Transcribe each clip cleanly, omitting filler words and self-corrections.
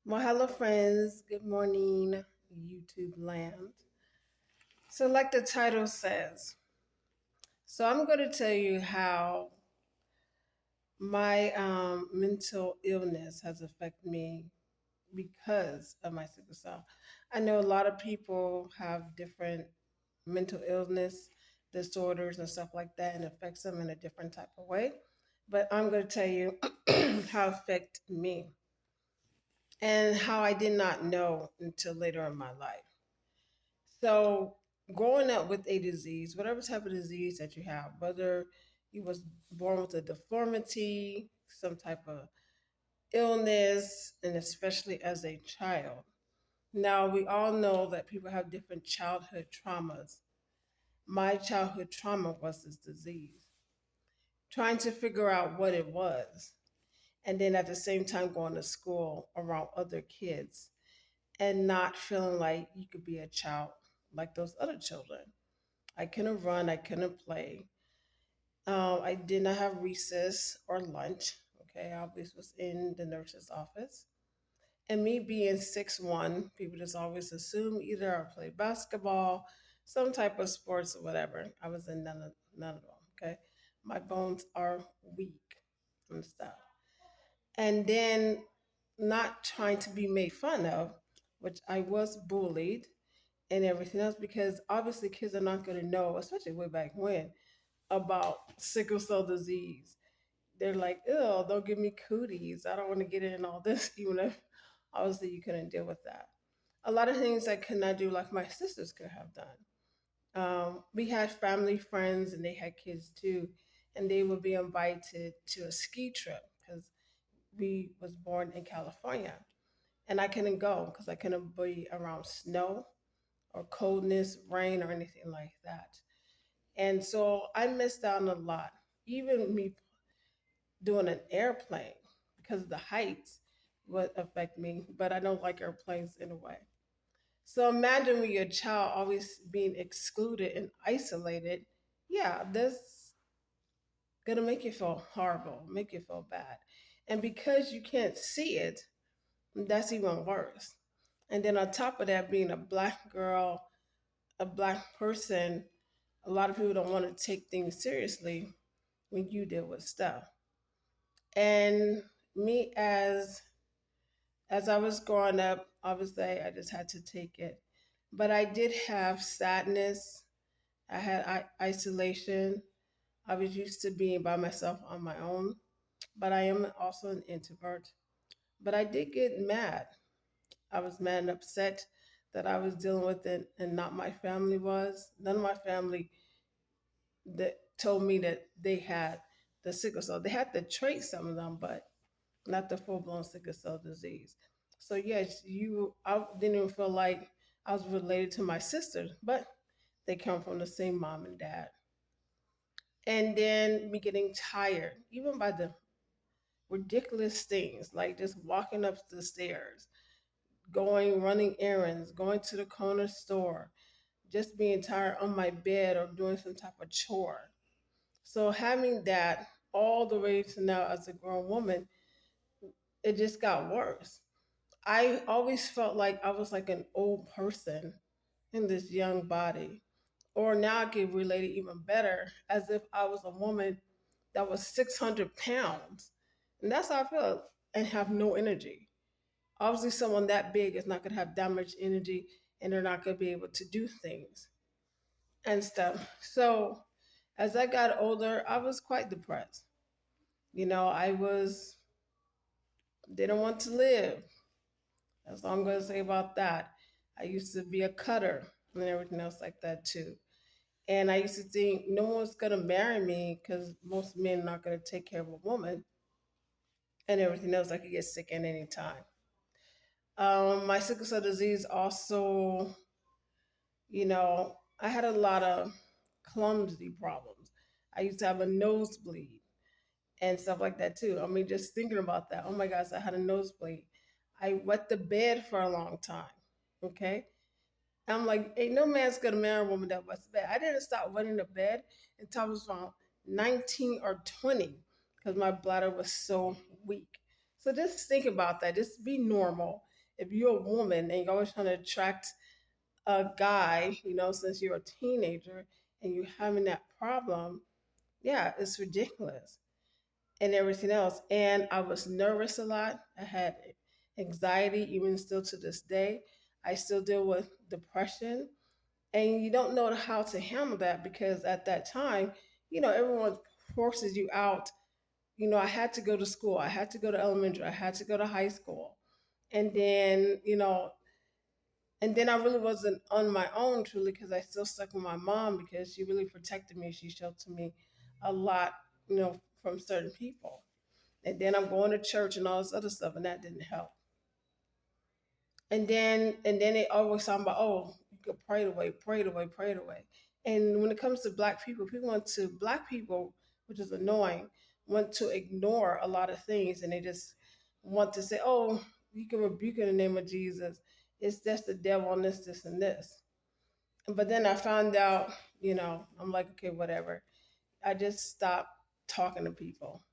Well, hello, friends. Good morning, YouTube land. So, like the title says, I'm going to tell you how my mental illness has affected me because of my sickle cell. I know a lot of people have different mental illness disorders and stuff like that, and it affects them in a different type of way. But I'm going to tell you how it affected me and how I did not know until later in my life. So, growing up with a disease, whatever type of disease that you have, whether you was born with a deformity, some type of illness, and especially as a child. Now, we all know that people have different childhood traumas. My childhood trauma was this disease, trying to figure out what it was, and then at the same time going to school around other kids and not feeling like you could be a child like those other children. I couldn't run, I couldn't play. I did not have recess or lunch. Okay, I always was in the nurse's office. And me being 6'1", people just always assume either I played basketball, some type of sports or whatever. I was in none of them. Okay, my bones are weak and stuff. And then not trying to be made fun of, which I was bullied and everything else because obviously kids are not going to know, especially way back when, about sickle cell disease. They're like, ew, don't give me cooties. I don't want to get in all this, even if obviously you couldn't deal with that. A lot of things I could not do, like my sisters could have done. We had family friends and they had kids too, and they would be invited to a ski trip because we was born in California, and I couldn't go because I couldn't be around snow or coldness, rain, or anything like that. And so I missed out on a lot. Even me doing an airplane because of the heights would affect me, but I don't like airplanes in a way. So imagine when you're a child always being excluded and isolated. Yeah, that's gonna make you feel horrible, make you feel bad. And because you can't see it, that's even worse. And then on top of that, being a black girl, a black person, a lot of people don't want to take things seriously when you deal with stuff. And me as I was growing up, obviously I just had to take it. But I did have sadness. I had isolation. I was used to being by myself on my own, but I am also an introvert. But I did get mad. I was mad and upset that I was dealing with it and not my family was. None of my family that told me that they had the sickle cell. They had the trait, some of them, but not the full blown sickle cell disease. So yes, I didn't even feel like I was related to my sisters, but they come from the same mom and dad. And then me getting tired, even by the ridiculous things like just walking up the stairs, going running errands, going to the corner store, just being tired on my bed or doing some type of chore. So having that all the way to now as a grown woman, it just got worse. I always felt like I was like an old person in this young body. Or now I can relate it even better as if I was a woman that was 600 pounds. And that's how I feel and have no energy. Obviously, someone that big is not going to have that much energy and they're not going to be able to do things and stuff. So as I got older, I was quite depressed. I was, didn't want to live. That's all I'm going to say about that. I used to be a cutter and everything else like that too. And I used to think no one's going to marry me because most men are not going to take care of a woman and everything else. I could get sick at any time. My sickle cell disease also, I had a lot of clumsy problems. I used to have a nosebleed and stuff like that too. I mean, just thinking about that, oh my gosh, I had a nosebleed. I wet the bed for a long time. Okay. I'm like, ain't no man's gonna marry a woman that wets the bed. I didn't stop wetting the bed until I was around 19 or 20 because my bladder was so weak. So just think about that. Just be normal. if you're a woman and you're always trying to attract a guy, since you're a teenager and you're having that problem, yeah, it's ridiculous and everything else. And I was nervous a lot. I had anxiety, even still to this day. I still deal with depression. And you don't know how to handle that because at that time, everyone forces you out. I had to go to school, I had to go to elementary, I had to go to high school. And then, I really wasn't on my own truly because I still stuck with my mom because she really protected me. She sheltered me a lot, from certain people. And then I'm going to church and all this other stuff, and that didn't help. And then they always talking about, oh, you could pray it away, pray it away, pray it away. And when it comes to people want to black people, which is annoying, want to ignore a lot of things, and they just want to say, oh, you can rebuke in the name of Jesus. It's just the devil on this, and this. But then I found out, I'm like, okay, whatever. I just stopped talking to people.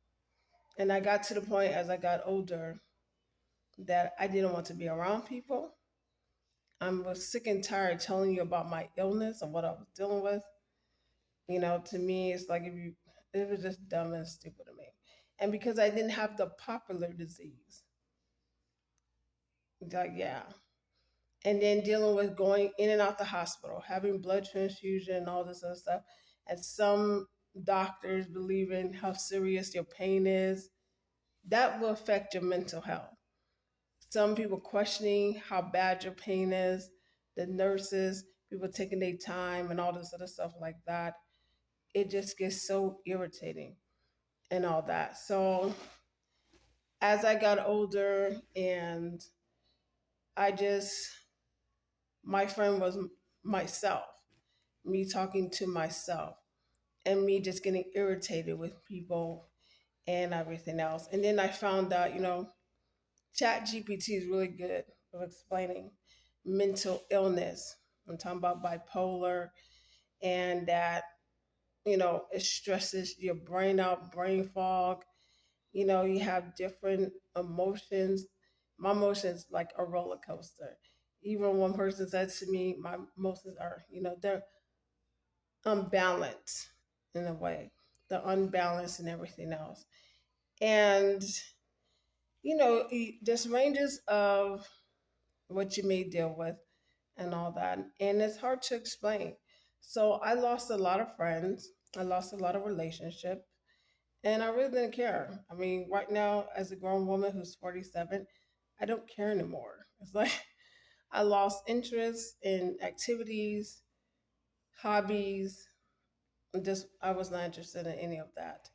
And I got to the point as I got older that I didn't want to be around people. I was sick and tired telling you about my illness and what I was dealing with. To me, it's like it was just dumb and stupid to me. And because I didn't have the popular disease, like, yeah. And then dealing with going in and out the hospital, having blood transfusion and all this other stuff. And some doctors believe in how serious your pain is. That will affect your mental health. Some people questioning how bad your pain is, the nurses, people taking their time and all this other stuff like that. It just gets so irritating and all that. So as I got older and I just, my friend was myself, me talking to myself and me just getting irritated with people and everything else. And then I found out, Chat GPT is really good of explaining mental illness. I'm talking about bipolar and that, it stresses your brain out, brain fog. You have different emotions. My emotions like a roller coaster. Even one person said to me, my emotions are, they're unbalanced in a way. They're unbalanced and everything else. And, there's ranges of what you may deal with and all that. And it's hard to explain. So I lost a lot of friends. I lost a lot of relationships. And I really didn't care. I mean, right now, as a grown woman who's 47, I don't care anymore. It's like I lost interest in activities, hobbies. Just I was not interested in any of that.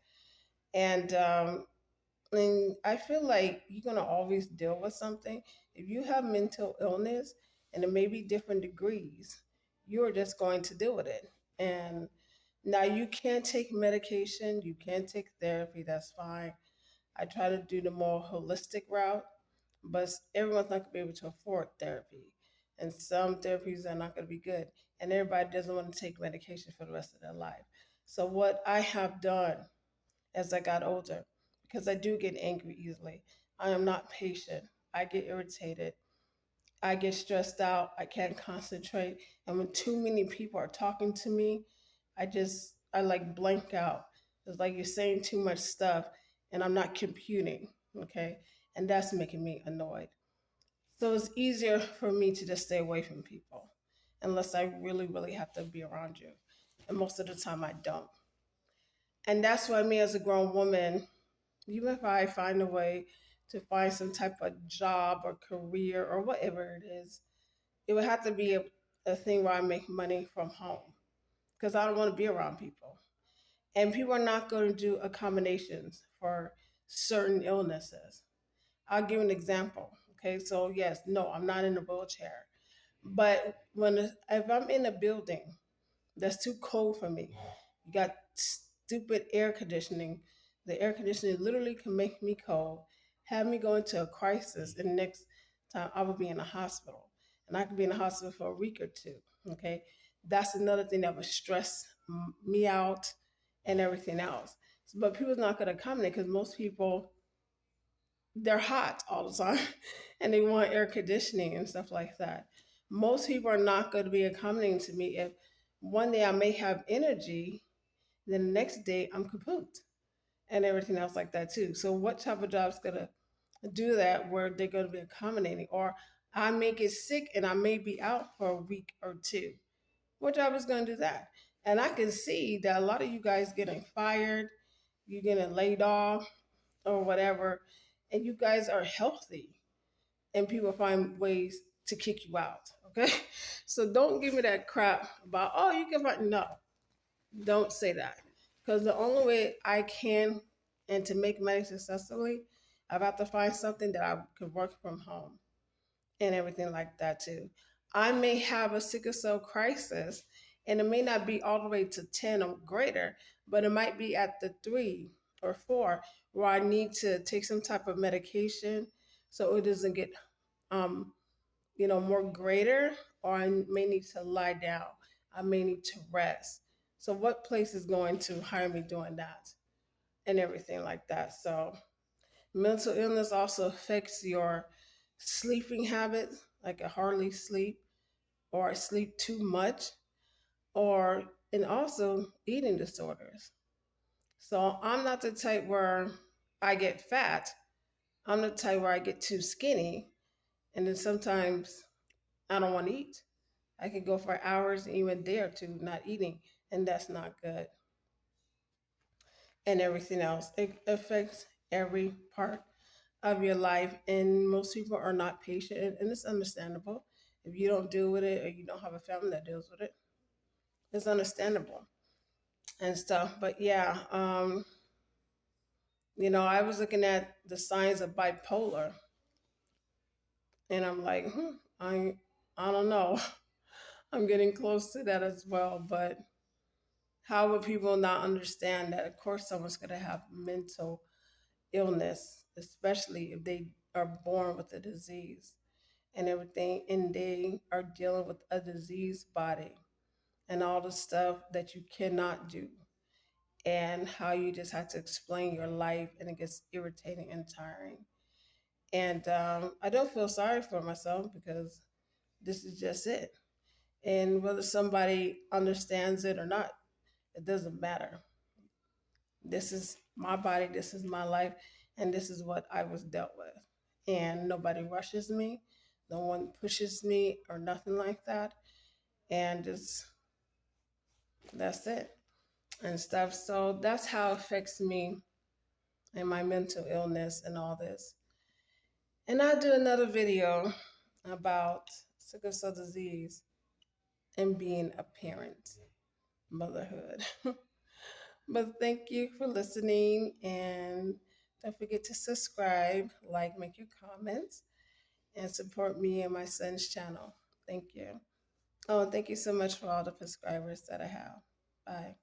And I feel like you're gonna always deal with something. If you have mental illness, and it may be different degrees, you're just going to deal with it. And now you can take medication, you can take therapy, that's fine. I try to do the more holistic route, but everyone's not gonna be able to afford therapy. And some therapies are not gonna be good. And everybody doesn't want to take medication for the rest of their life. So what I have done as I got older, because I do get angry easily. I am not patient. I get irritated. I get stressed out. I can't concentrate. And when too many people are talking to me, I like blank out. It's like you're saying too much stuff and I'm not computing. Okay. And that's making me annoyed. So it's easier for me to just stay away from people unless I really, really have to be around you. And most of the time I don't. And that's why me as a grown woman, even if I find a way to find some type of job or career or whatever it is, it would have to be a thing where I make money from home because I don't want to be around people. And people are not going to do accommodations for certain illnesses. I'll give an example. Okay, so yes, no, I'm not in a wheelchair. But if I'm in a building that's too cold for me. You got stupid air conditioning. The air conditioning literally can make me cold, have me go into a crisis, and next time I will be in a hospital. And I could be in a hospital for a week or two. Okay. That's another thing that would stress me out and everything else. But people's not going to accommodate because most people they're hot all the time and they want air conditioning and stuff like that. Most people are not going to be accommodating to me if one day I may have energy, then the next day I'm kaput and everything else like that too. So what type of job is going to do that where they're going to be accommodating? Or I may get sick and I may be out for a week or two. What job is going to do that? And I can see that a lot of you guys getting fired, you getting laid off or whatever, and you guys are healthy and people find ways to kick you out. Okay. So don't give me that crap about, oh, you can find, no, don't say that. Because the only way I can and to make money successfully, I've got to find something that I could work from home and everything like that too. I may have a sickle cell crisis and it may not be all the way to 10 or greater, but it might be at the 3 or 4 where I need to take some type of medication so it doesn't get um, more greater, or I may need to lie down. I may need to rest. So what place is going to hire me doing that and everything like that? So mental illness also affects your sleeping habits, like I hardly sleep or I sleep too much, or and also eating disorders. So I'm not the type where I get fat. I'm the type where I get too skinny, and then sometimes I don't want to eat. I could go for hours, even a day or two, not eating, and that's not good. And everything else, it affects every part of your life, and most people are not patient, and it's understandable. If you don't deal with it or you don't have a family that deals with it, it's understandable and stuff. But yeah, I was looking at the signs of bipolar, and I'm like, I don't know. I'm getting close to that as well. But how would people not understand that? Of course, someone's going to have mental illness, especially if they are born with a disease and everything, and they are dealing with a diseased body and all the stuff that you cannot do, and how you just have to explain your life, and it gets irritating and tiring. And I don't feel sorry for myself because this is just it. And whether somebody understands it or not, it doesn't matter. This is my body, this is my life, and this is what I was dealt with. And nobody rushes me, no one pushes me or nothing like that. And that's it and stuff. So that's how it affects me and my mental illness and all this. And I'll do another video about sickle cell disease and being a parent, motherhood. But thank you for listening, and don't forget to subscribe, like, make your comments, and support me and my son's channel. Thank you. Oh, thank you so much for all the subscribers that I have. Bye.